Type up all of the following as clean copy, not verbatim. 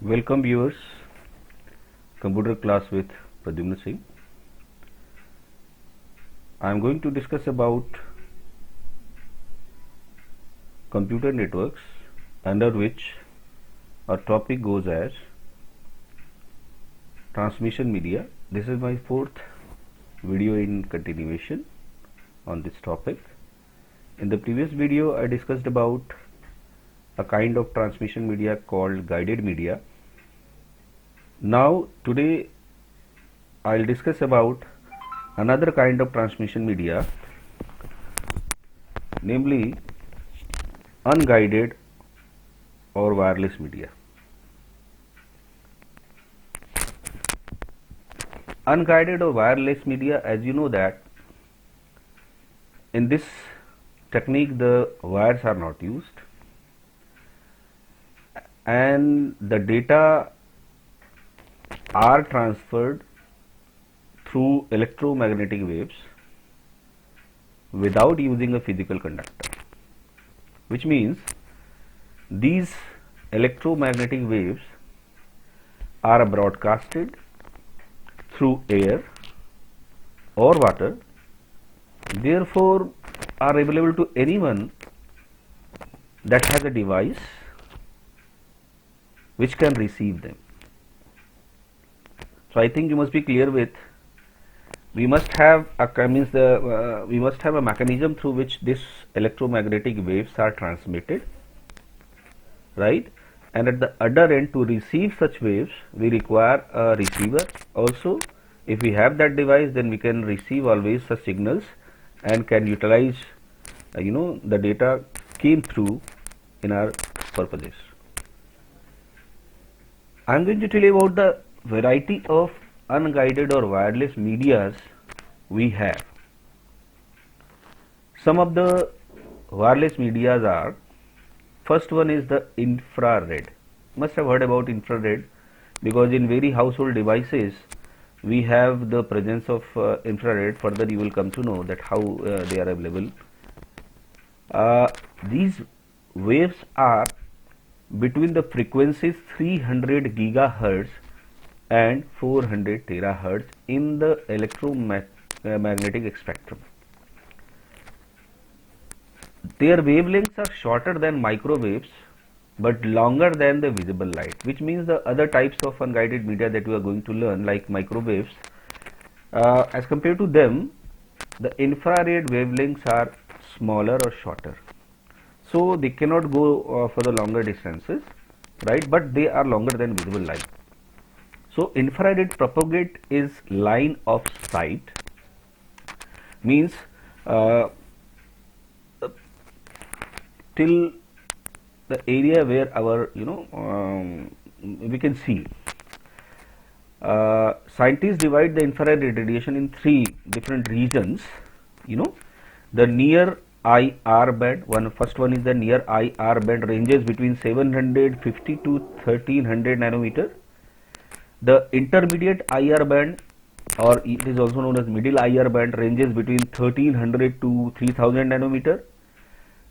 Welcome viewers, computer class with Pradyumna Singh. I am going to discuss about computer networks, under which our topic goes as transmission media. This is my fourth video in continuation on this topic. In the previous video I discussed about a kind of transmission media called guided media. Now today I'll discuss about another kind of transmission media, namely unguided or wireless media. Unguided or wireless media, as you know that in this technique the wires are not used and the data are transferred through electromagnetic waves without using a physical conductor, which means these electromagnetic waves are broadcasted through air or water, therefore are available to anyone that has a device which can receive them. So I think you must be clear with, we must have a mechanism through which this electromagnetic waves are transmitted, right? And at the other end, to receive such waves we require a receiver also. If we have that device, then we can receive always such signals and can utilize the data came through in our purposes. I am going to tell you about the variety of unguided or wireless medias we have. Some of the wireless medias are, first one is the infrared. You must have heard about infrared because in very household devices we have the presence of infrared. Further you will come to know that how they are available. These waves are between the frequencies 300 gigahertz and 400 terahertz in the electromagnetic spectrum. Their wavelengths are shorter than microwaves but longer than the visible light, which means the other types of unguided media that we are going to learn, like microwaves, as compared to them, the infrared wavelengths are smaller or shorter, so they cannot go for the longer distances, right? But they are longer than visible light. So infrared propagate is line of sight, means till the area where our we can see. Scientists divide the infrared radiation in three different regions. The near IR band, first one is the near IR band, ranges between 750 to 1300 nanometer. The intermediate IR band, or it is also known as middle IR band, ranges between 1300 to 3000 nanometer.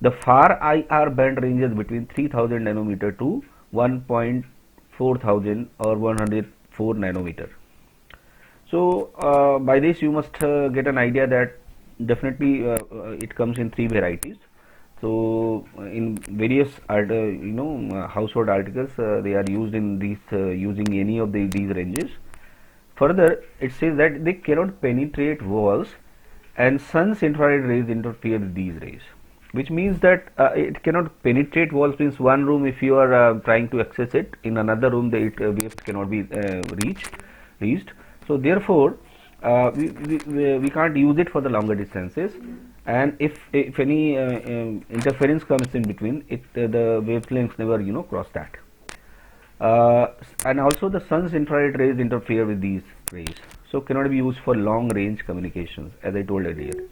The far IR band ranges between 3000 nanometer to 1.4000 or 104 nanometer. So by this you must get an idea that definitely it comes in three varieties. So in various household articles they are used in these using any of these ranges. Further, it says that they cannot penetrate walls and sun's infrared rays interfere with these rays, which means that it cannot penetrate walls. Means one room, if you are trying to access it, in another room the waves cannot be reached. So therefore we can't use it for the longer distances, and if any interference comes in between it, the wavelengths never cross that. And also the sun's infrared rays interfere with these rays, so cannot be used for long range communications, as I told earlier.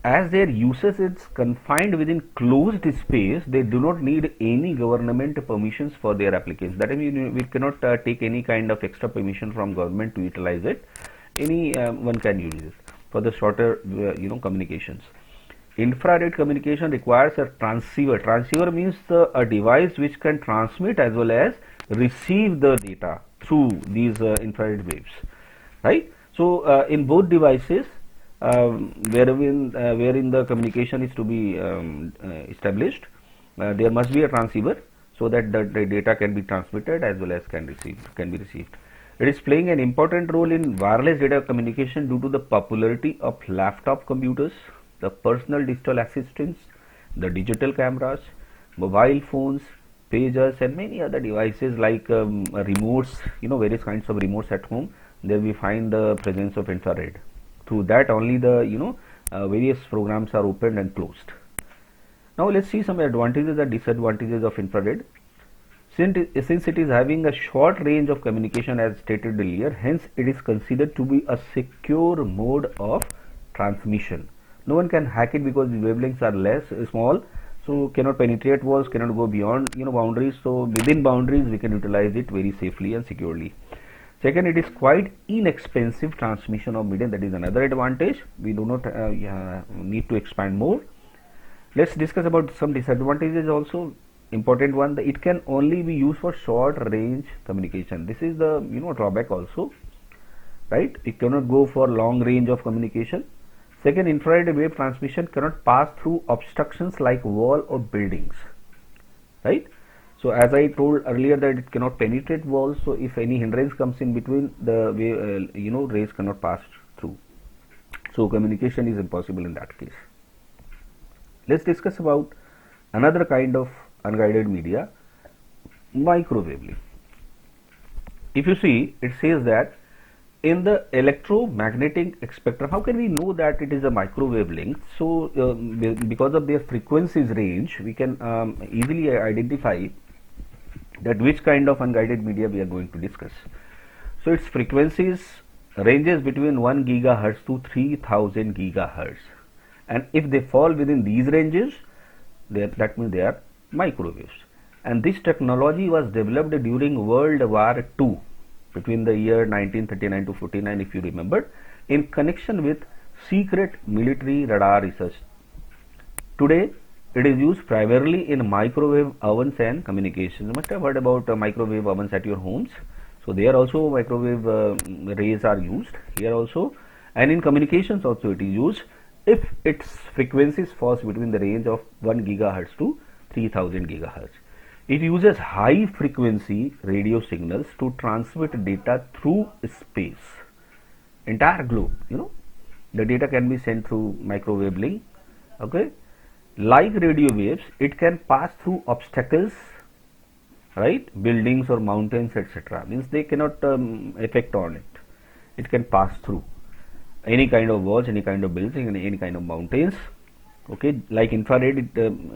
As their usage is confined within closed space, they do not need any government permissions for their applications. That means we cannot take any kind of extra permission from government to utilize it. Any one can use it for the shorter communications. Infrared communication requires a transceiver. Transceiver means a device which can transmit as well as receive the data through these infrared waves, right? So in both devices, wherein the communication is to be established, there must be a transceiver so that the data can be transmitted as well as can be received. It is playing an important role in wireless data communication due to the popularity of laptop computers, the personal digital assistants, the digital cameras, mobile phones, pagers, and many other devices like remotes, various kinds of remotes at home. There we find the presence of infrared. Through that only the various programs are opened and closed. Now let's see some advantages and disadvantages of infrared. Since it is having a short range of communication as stated earlier, hence it is considered to be a secure mode of transmission. No one can hack it because the wavelengths are less small, so cannot penetrate walls, cannot go beyond boundaries. So within boundaries we can utilize it very safely and securely. Second, it is quite inexpensive transmission of medium. That is another advantage. We do not need to expand more. Let's discuss about some disadvantages also. Important one, it can only be used for short range communication. This is the drawback also, right? It cannot go for long range of communication. Second, infrared wave transmission cannot pass through obstructions like wall or buildings, right? So as I told earlier that it cannot penetrate walls, so if any hindrance comes in between, the wave, rays cannot pass through. So communication is impossible in that case. Let's discuss about another kind of unguided media, microwave link. If you see, it says that in the electromagnetic spectrum, how can we know that it is a microwave link? So because of their frequencies range, we can easily identify that which kind of unguided media we are going to discuss. So its frequencies ranges between 1 gigahertz to 3000 gigahertz, and if they fall within these ranges, that means they are microwaves. And this technology was developed during World War II, between the year 1939 to 49, if you remember, in connection with secret military radar research. Today, it is used primarily in microwave ovens and communications. You must have heard about microwave ovens at your homes. So there also microwave rays are used here also, and in communications also it is used if its frequencies falls between the range of 1 gigahertz to 3000 gigahertz. It uses high frequency radio signals to transmit data through space, entire globe. The data can be sent through microwave link. Okay, like radio waves, it can pass through obstacles, right? Buildings or mountains, etc. Means they cannot affect on it. It can pass through any kind of walls, any kind of buildings, any kind of mountains. Okay, like infrared,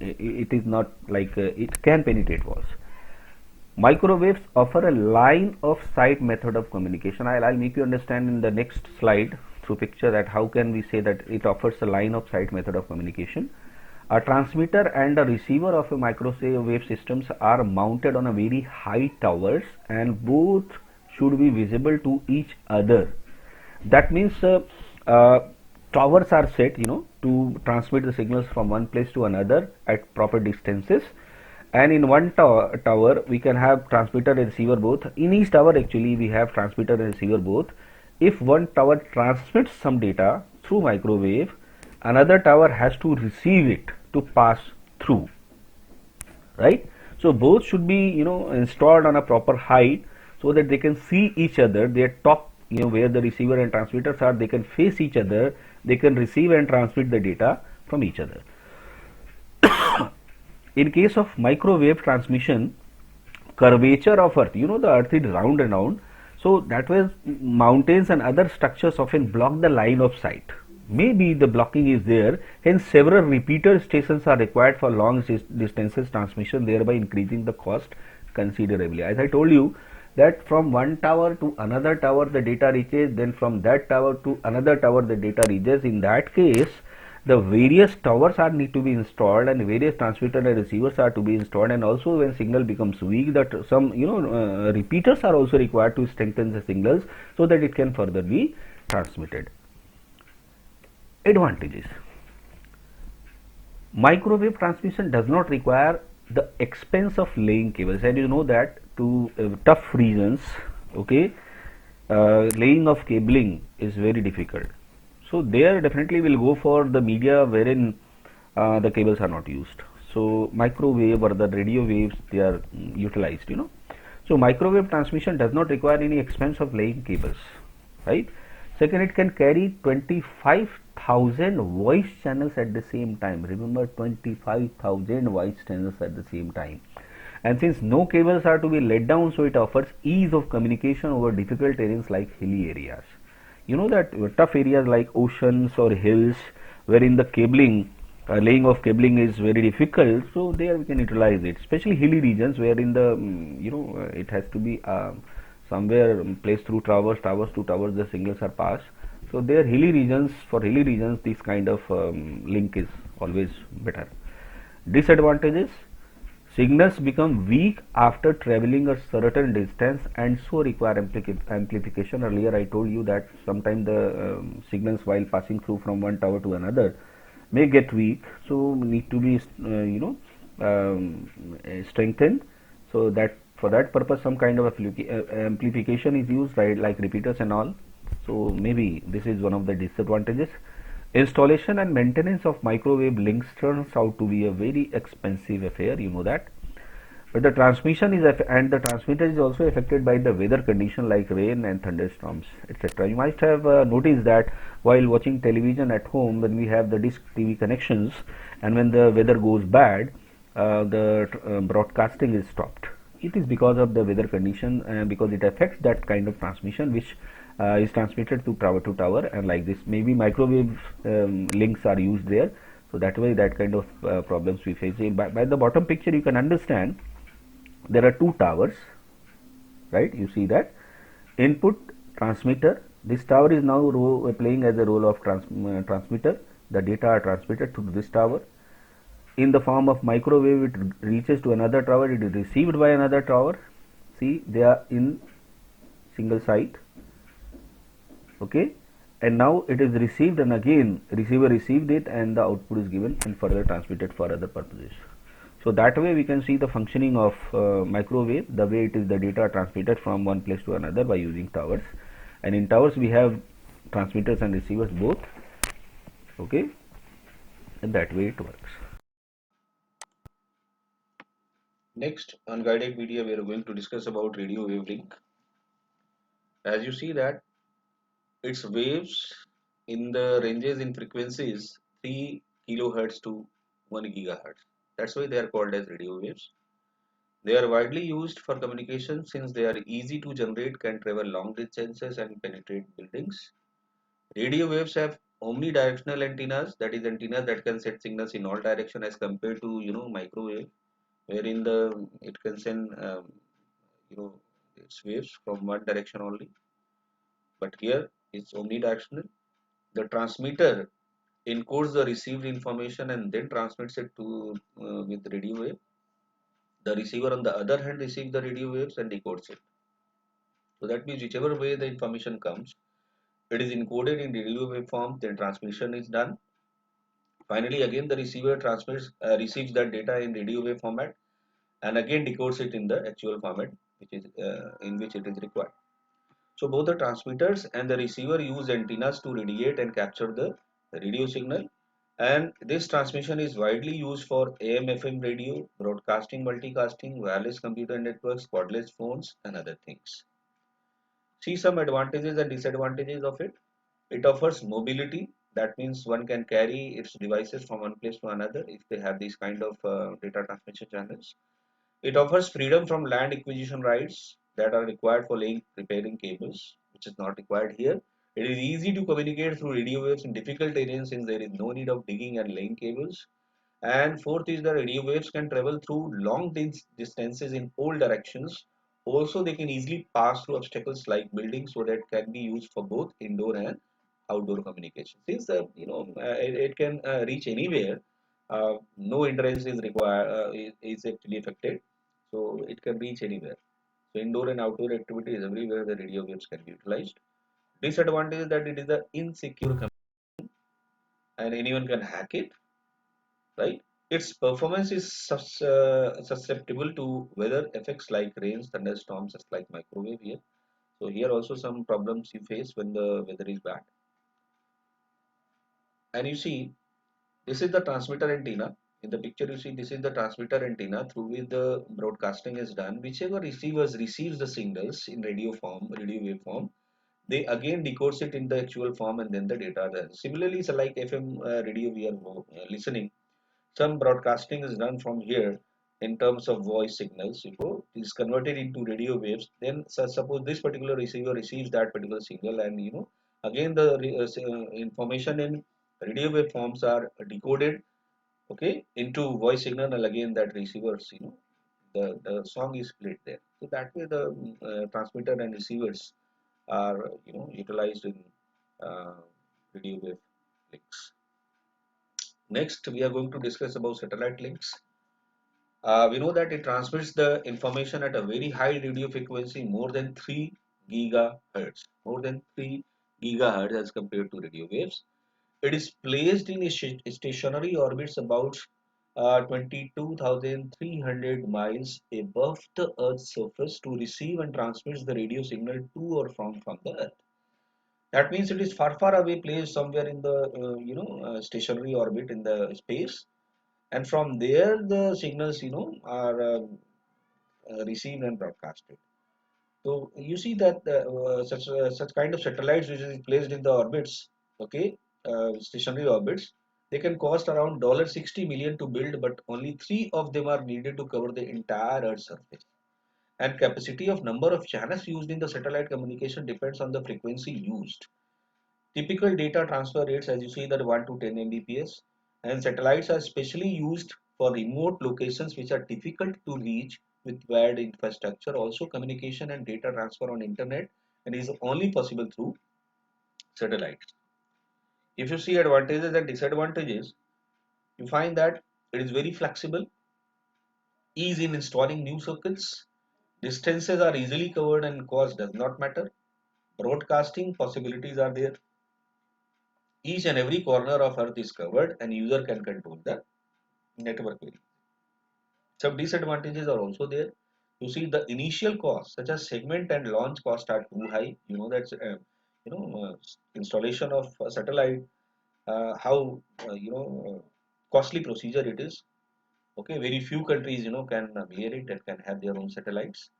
it is not like it can penetrate walls. Microwaves offer a line of sight method of communication. I'll make you understand in the next slide through picture that how can we say that it offers a line of sight method of communication. A transmitter and a receiver of a microwave systems are mounted on a very high towers, and both should be visible to each other. That means towers are set, to transmit the signals from one place to another at proper distances. And in one tower we can have transmitter and receiver both. In each tower actually we have transmitter and receiver both. If one tower transmits some data through microwave, another tower has to receive it to pass through, right? So both should be installed on a proper height so that they can see each other. Their top, where the receiver and transmitters are, they can face each other. They can receive and transmit the data from each other. In case of microwave transmission, curvature of earth, the earth is round and round, so that was mountains and other structures often block the line of sight. Maybe the blocking is there, hence several repeater stations are required for long distances transmission, thereby increasing the cost considerably. As I told you that from one tower to another tower the data reaches, then from that tower to another tower the data reaches. In that case, the various towers are need to be installed, and various transmitter and receivers are to be installed, and also when signal becomes weak, that some repeaters are also required to strengthen the signals so that it can further be transmitted. Advantages: microwave transmission does not require the expense of laying cables, and you know that to tough regions, okay, laying of cabling is very difficult. So there definitely will go for the media wherein the cables are not used. So microwave or the radio waves, they are utilized, you know. So microwave transmission does not require any expense of laying cables, right? Second, it can carry 25,000 voice channels at the same time. Remember, 25,000 voice channels at the same time. And since no cables are to be let down, so it offers ease of communication over difficult terrains like hilly areas. You know that tough areas like oceans or hills, wherein the cabling, laying of cabling is very difficult, so there we can utilize it. Especially hilly regions, wherein the it has to be somewhere placed through towers to towers, the signals are passed. So there hilly regions, for hilly regions, this kind of link is always better. Disadvantages: signals become weak after traveling a certain distance and so require amplification. Earlier I told you that sometimes the signals while passing through from one tower to another may get weak, so need to be strengthened. So that for that purpose some kind of amplification is used, right, like repeaters and all. So maybe this is one of the disadvantages. Installation and maintenance of microwave links turns out to be a very expensive affair, you know that. But the transmission is and the transmitter is also affected by the weather condition like rain and thunderstorms, etc. You might have noticed that while watching television at home, when we have the dish TV connections, and when the weather goes bad, the broadcasting is stopped. It is because of the weather condition, because it affects that kind of transmission which is transmitted to tower, and like this maybe microwave links are used there. So that way that kind of problems we face. By the bottom picture you can understand there are two towers, right? You see that input transmitter. This tower is now playing as a role of transmitter. The data are transmitted to this tower in the form of microwave. It reaches to another tower, it is received by another tower. See, they are in single site, okay, and now it is received, and again receiver received it, and the output is given and further transmitted for other purposes. So that way we can see the functioning of microwave, the way it is the data transmitted from one place to another by using towers. And in towers we have transmitters and receivers both, okay, and that way it works. Next, on guided media, we are going to discuss about radio wave link. As you see that its waves in the ranges in frequencies 3 kilohertz to 1 gigahertz. That's why they are called as radio waves. They are widely used for communication since they are easy to generate, can travel long distances and penetrate buildings. Radio waves have omnidirectional antennas, that is antennas that can send signals in all direction as compared to microwave, wherein the it can send you know its waves from one direction only. But here it's omnidirectional. The transmitter encodes the received information and then transmits it to with radio wave. The receiver on the other hand receives the radio waves and decodes it. So that means whichever way the information comes, it is encoded in radio wave form, then transmission is done. Finally, again the receiver transmits receives that data in radio wave format and again decodes it in the actual format which is in which it is required. So both the transmitters and the receiver use antennas to radiate and capture the radio signal, and this transmission is widely used for AM FM radio, broadcasting, multicasting, wireless computer networks, cordless phones and other things. See some advantages and disadvantages of it. It offers mobility, that means one can carry its devices from one place to another if they have these kind of data transmission channels. It offers freedom from land acquisition rights that are required for laying repairing cables, which is not required here. It is easy to communicate through radio waves in difficult terrains since there is no need of digging and laying cables. And fourth is the radio waves can travel through long distances in all directions. Also, they can easily pass through obstacles like buildings, so that can be used for both indoor and outdoor communication. Since it can reach anywhere, no hindrance is required is actually affected, so it can reach anywhere. So indoor and outdoor activities everywhere the radio waves can be utilized. Disadvantage is that it is a insecure and anyone can hack it, right? Its performance is susceptible to weather effects like rains, thunderstorms, just like microwave here. So here also some problems you face when the weather is bad. And you see, this is the transmitter antenna. In the picture you see this is the transmitter antenna through which the broadcasting is done. Whichever receivers receives the signals in radio form, radio wave form, they again decodes it in the actual form and then the data there. Similarly, so like FM radio we are listening, some broadcasting is done from here in terms of voice signals. If it is converted into radio waves, then suppose this particular receiver receives that particular signal, and again the information in radio wave forms are decoded, okay, into voice signal, and again that receivers, the song is played there. So that way the transmitter and receivers are utilized in uh, radio wave links. Next, we are going to discuss about satellite links. We know that it transmits the information at a very high radio frequency, more than 3 gigahertz, more than 3 gigahertz as compared to radio waves. It is placed in a stationary orbits about 22,300 miles above the Earth's surface to receive and transmits the radio signal to or from the Earth. That means it is far, far away, placed somewhere in the stationary orbit in the space, and from there the signals are received and broadcasted. So you see that such kind of satellites which is placed in the orbits, okay, stationary orbits, they can cost around $60 million to build, but only three of them are needed to cover the entire Earth's surface. And capacity of number of channels used in the satellite communication depends on the frequency used. Typical data transfer rates, as you see, that 1 to 10 Mbps, and satellites are specially used for remote locations which are difficult to reach with bad infrastructure. Also, communication and data transfer on internet and is only possible through satellites. If you see advantages and disadvantages, you find that it is very flexible, ease in installing new circuits, distances are easily covered and cost does not matter. Broadcasting possibilities are there. Each and every corner of Earth is covered and user can control the network very. Some disadvantages are also there. You see the initial costs such as segment and launch cost are too high. You know that's installation of a satellite, how costly procedure it is. Okay, very few countries can bear it and can have their own satellites.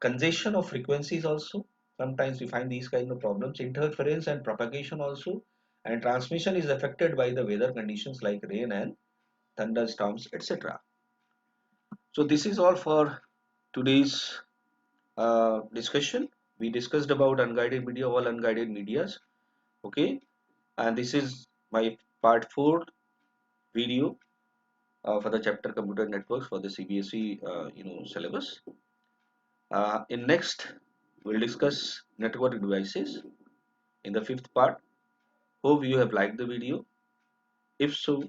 Congestion of frequencies also. Sometimes we find these kind of problems. Interference and propagation also, and transmission is affected by the weather conditions like rain and thunderstorms, etc. So this is all for today's discussion. We discussed about unguided media, all unguided medias. Okay, and this is my part 4 video for the chapter computer networks for the CBSE syllabus. In next, we'll discuss network devices in the fifth part. Hope you have liked the video. If so,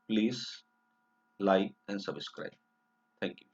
please like and subscribe. Thank you.